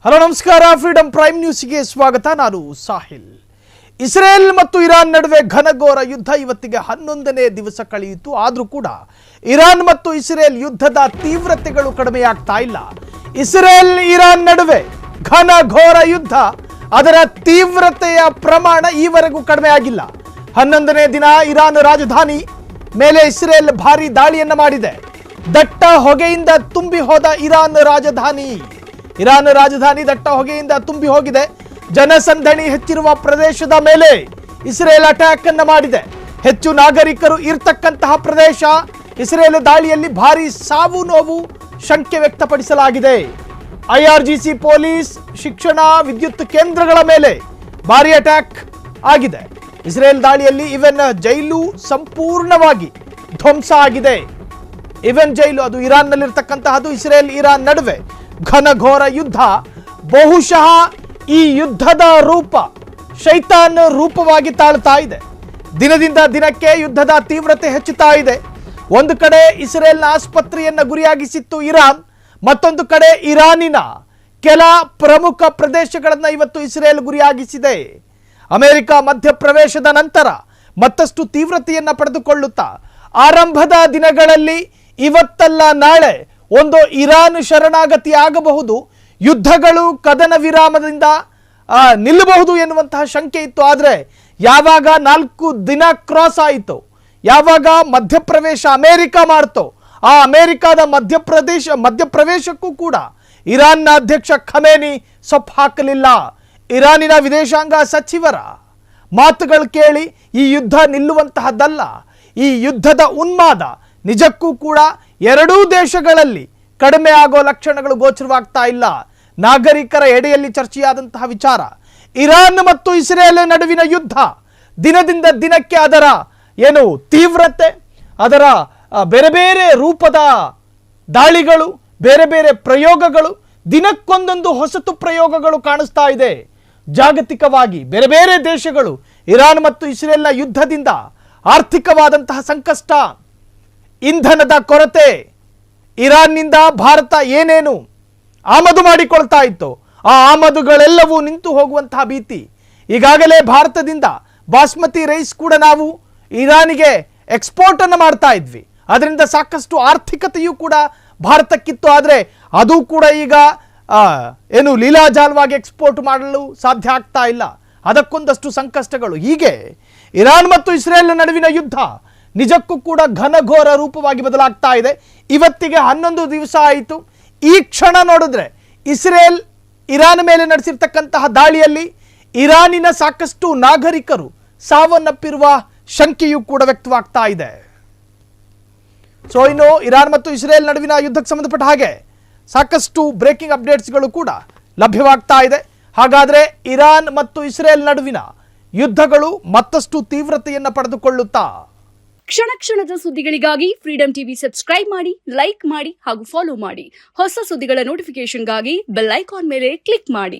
Hello ನಮಸ್ಕಾರ freedom prime ನ್ಯೂಸ್ಗೆ ಸ್ವಾಗತ. ನಾನು ಸಾಹಿಲ್. ಇಸ್ರೇಲ್ ಮತ್ತು ಇರಾನ್ ನಡುವೆ ಘನಘೋರ ಯುದ್ಧ ಇವತ್ತಿಗೆ 11ನೇ ದಿವಸ ಕಳೆಯಿತು. ಆದರೂ ಕೂಡ ಇರಾನ್ ಮತ್ತು ಇಸ್ರೇಲ್ ಯುದ್ಧದ ತೀವ್ರತೆಗಳು ಕಡಿಮೆಯಾಗ್ತಾ ಇಲ್ಲ. ಇಸ್ರೇಲ್ ಇರಾನ್ ನಡುವೆ ಘನಘೋರ ಯುದ್ಧ, ಅದರ ತೀವ್ರತೆಯ ಪ್ರಮಾಣ ಈವರೆಗೂ ಕಡಿಮೆ ಆಗಿಲ್ಲ. 11ನೇ ದಿನ ಇರಾನ್ ರಾಜಧಾನಿ ಮೇಲೆ ಇಸ್ರೇಲ್ ಭಾರಿ ದಾಳಿಯನ್ನ ಮಾಡಿದೆ. ದಟ್ಟ ಹೊಗೆಯಿಂದ ತುಂಬಿ ಹೋದ ಇರಾನ್ ರಾಜಧಾನಿ ದಟ್ಟ ಹೊಗೆಯಿಂದ ತುಂಬಿ ಹೋಗಿದೆ. ಜನಸಂದಣಿ ಹೆಚ್ಚಿರುವ ಪ್ರದೇಶದ ಮೇಲೆ ಇಸ್ರೇಲ್ ಅಟ್ಯಾಕ್ ಅನ್ನು ಮಾಡಿದೆ. ಹೆಚ್ಚು ನಾಗರಿಕರು ಇರತಕ್ಕಂತಹ ಪ್ರದೇಶ. ಇಸ್ರೇಲ್ ದಾಳಿಯಲ್ಲಿ ಭಾರಿ ಸಾವು ನೋವು ಶಂಕೆ ವ್ಯಕ್ತಪಡಿಸಲಾಗಿದೆ. ಐಆರ್ಜಿಸಿ ಪೊಲೀಸ್, ಶಿಕ್ಷಣ, ವಿದ್ಯುತ್ ಕೇಂದ್ರಗಳ ಮೇಲೆ ಭಾರಿ ಅಟ್ಯಾಕ್ ಆಗಿದೆ. ಇಸ್ರೇಲ್ ದಾಳಿಯಲ್ಲಿ ಇವನ್ ಜೈಲು ಸಂಪೂರ್ಣವಾಗಿ ಧ್ವಂಸ ಆಗಿದೆ. ಇವನ್ ಜೈಲು ಅದು ಇರಾನ್ನಲ್ಲಿರ್ತಕ್ಕಂತಹದ್ದು. ಇಸ್ರೇಲ್ ಇರಾನ್ ನಡುವೆ ಘನಘೋರ ಯುದ್ಧ. ಬಹುಶಃ ಈ ಯುದ್ಧದ ರೂಪ ಶೈತಾನ್ ರೂಪವಾಗಿ ತಾಳ್ತಾ ಇದೆ. ದಿನದಿಂದ ದಿನಕ್ಕೆ ಯುದ್ಧದ ತೀವ್ರತೆ ಹೆಚ್ಚುತ್ತಾ ಇದೆ. ಒಂದು ಕಡೆ ಇಸ್ರೇಲ್ನ ಆಸ್ಪತ್ರೆಯನ್ನ ಗುರಿಯಾಗಿಸಿತ್ತು ಇರಾನ್, ಮತ್ತೊಂದು ಕಡೆ ಇರಾನಿನ ಕೆಲ ಪ್ರಮುಖ ಪ್ರದೇಶಗಳನ್ನು ಇವತ್ತು ಇಸ್ರೇಲ್ ಗುರಿಯಾಗಿಸಿದೆ. ಅಮೆರಿಕ ಮಧ್ಯಪ್ರವೇಶದ ನಂತರ ಮತ್ತಷ್ಟು ತೀವ್ರತೆಯನ್ನ ಪಡೆದುಕೊಳ್ಳುತ್ತಾ ಆರಂಭದ ದಿನಗಳಲ್ಲಿ ಇವತ್ತಲ್ಲ ನಾಳೆ ಒಂದು ಇರಾನ್ ಶರಣಾಗತಿ ಆಗಬಹುದು, ಯುದ್ಧಗಳು ಕದನ ವಿರಾಮದಿಂದ ನಿಲ್ಲಬಹುದು ಎನ್ನುವಂತಹ ಶಂಕೆ ಇತ್ತು. ಆದರೆ ಯಾವಾಗ 4 ದಿನ ಕ್ರಾಸ್ ಆಯಿತು, ಯಾವಾಗ ಮಧ್ಯಪ್ರವೇಶ ಅಮೆರಿಕ ಮಾಡ್ತೋ, ಆ ಅಮೆರಿಕದ ಮಧ್ಯಪ್ರವೇಶಕ್ಕೂ ಕೂಡ ಇರಾನ್ನ ಅಧ್ಯಕ್ಷ ಖಮೇನಿ ಸೊಪ್ಪು ಹಾಕಲಿಲ್ಲ. ಇರಾನಿನ ವಿದೇಶಾಂಗ ಸಚಿವರ ಮಾತುಗಳು ಕೇಳಿ ಈ ಯುದ್ಧ ನಿಲ್ಲುವಂತಹದ್ದಲ್ಲ. ಈ ಯುದ್ಧದ ಉನ್ಮಾದ ನಿಜಕ್ಕೂ ಕೂಡ ಎರಡೂ ದೇಶಗಳಲ್ಲಿ ಕಡಿಮೆ ಆಗೋ ಲಕ್ಷಣಗಳು ಗೋಚರವಾಗ್ತಾ ಇಲ್ಲ. ನಾಗರಿಕರ ಎಡೆಯಲ್ಲಿ ಚರ್ಚೆಯಾದಂತಹ ವಿಚಾರ ಇರಾನ್ ಮತ್ತು ಇಸ್ರೇಲ್ ನಡುವಿನ ಯುದ್ಧ. ದಿನದಿಂದ ದಿನಕ್ಕೆ ಅದರ ತೀವ್ರತೆ, ಅದರ ಬೇರೆ ಬೇರೆ ರೂಪದ ದಾಳಿಗಳು, ಬೇರೆ ಬೇರೆ ಪ್ರಯೋಗಗಳು, ದಿನಕ್ಕೊಂದೊಂದು ಹೊಸತು ಪ್ರಯೋಗಗಳು ಕಾಣಿಸ್ತಾ ಇದೆ. ಜಾಗತಿಕವಾಗಿ ಬೇರೆ ಬೇರೆ ದೇಶಗಳು ಇರಾನ್ ಮತ್ತು ಇಸ್ರೇಲ್ನ ಯುದ್ಧದಿಂದ ಆರ್ಥಿಕವಾದಂತಹ ಸಂಕಷ್ಟ, ಇಂಧನದ ಕೊರತೆ, ಇರಾನ್ನಿಂದ ಭಾರತ ಏನೇನು ಆಮದು ಮಾಡಿಕೊಳ್ತಾ ಇತ್ತು ಆ ಆಮದುಗಳೆಲ್ಲವೂ ನಿಂತು ಹೋಗುವಂತಹ ಭೀತಿ. ಈಗಾಗಲೇ ಭಾರತದಿಂದ ಬಾಸ್ಮತಿ ರೈಸ್ ಕೂಡ ನಾವು ಇರಾನಿಗೆ ಎಕ್ಸ್ಪೋರ್ಟ್ ಅನ್ನು ಮಾಡ್ತಾ ಇದ್ವಿ. ಅದರಿಂದ ಸಾಕಷ್ಟು ಆರ್ಥಿಕತೆಯೂ ಕೂಡ ಭಾರತಕ್ಕಿತ್ತು. ಆದರೆ ಅದು ಕೂಡ ಈಗ ಲೀಲಾಜಾಲವಾಗಿ ಎಕ್ಸ್ಪೋರ್ಟ್ ಮಾಡಲು ಸಾಧ್ಯ ಆಗ್ತಾ ಇಲ್ಲ. ಅದಕ್ಕೊಂದಷ್ಟು ಸಂಕಷ್ಟಗಳು. ಹೀಗೆ ಇರಾನ್ ಮತ್ತು ಇಸ್ರೇಲ್ ನಡುವಿನ ಯುದ್ಧ ನಿಜಕ್ಕೂ ಕೂಡ ಘನಘೋರ ರೂಪವಾಗಿ ಬದಲಾಗ್ತಾ ಇದೆ. ಇವತ್ತಿಗೆ 11 ದಿವಸ ಆಯಿತು. ಈ ಕ್ಷಣ ನೋಡಿದ್ರೆ ಇಸ್ರೇಲ್ ಇರಾನ್ ಮೇಲೆ ನಡೆಸಿರ್ತಕ್ಕಂತಹ ದಾಳಿಯಲ್ಲಿ ಇರಾನಿನ ಸಾಕಷ್ಟು ನಾಗರಿಕರು ಸಾವನ್ನಪ್ಪಿರುವ ಶಂಕೆಯೂ ಕೂಡ ವ್ಯಕ್ತವಾಗ್ತಾ ಇದೆ. ಸೊ ಇನ್ನು ಇರಾನ್ ಮತ್ತು ಇಸ್ರೇಲ್ ನಡುವಿನ ಯುದ್ಧಕ್ಕೆ ಸಂಬಂಧಪಟ್ಟ ಹಾಗೆ ಸಾಕಷ್ಟು ಬ್ರೇಕಿಂಗ್ ಅಪ್ಡೇಟ್ಸ್ಗಳು ಕೂಡ ಲಭ್ಯವಾಗ್ತಾ ಇದೆ. ಹಾಗಾದ್ರೆ ಇರಾನ್ ಮತ್ತು ಇಸ್ರೇಲ್ ನಡುವಿನ ಯುದ್ಧಗಳು ಮತ್ತಷ್ಟು ತೀವ್ರತೆಯನ್ನು ಪಡೆದುಕೊಳ್ಳುತ್ತಾ ಕ್ಷಣ ಕ್ಷಣದ ಸುದ್ದಿಗಳಿಗಾಗಿ ಫ್ರೀಡಂ ಟಿವಿ ಸಬ್ಸ್ಕ್ರೈಬ್ ಮಾಡಿ, ಲೈಕ್ ಮಾಡಿ ಹಾಗೂ ಫಾಲೋ ಮಾಡಿ. ಹೊಸ ಸುದ್ದಿಗಳ ನೋಟಿಫಿಕೇಶನ್ಗಾಗಿ ಬೆಲ್ ಐಕಾನ್ ಮೇಲೆ ಕ್ಲಿಕ್ ಮಾಡಿ.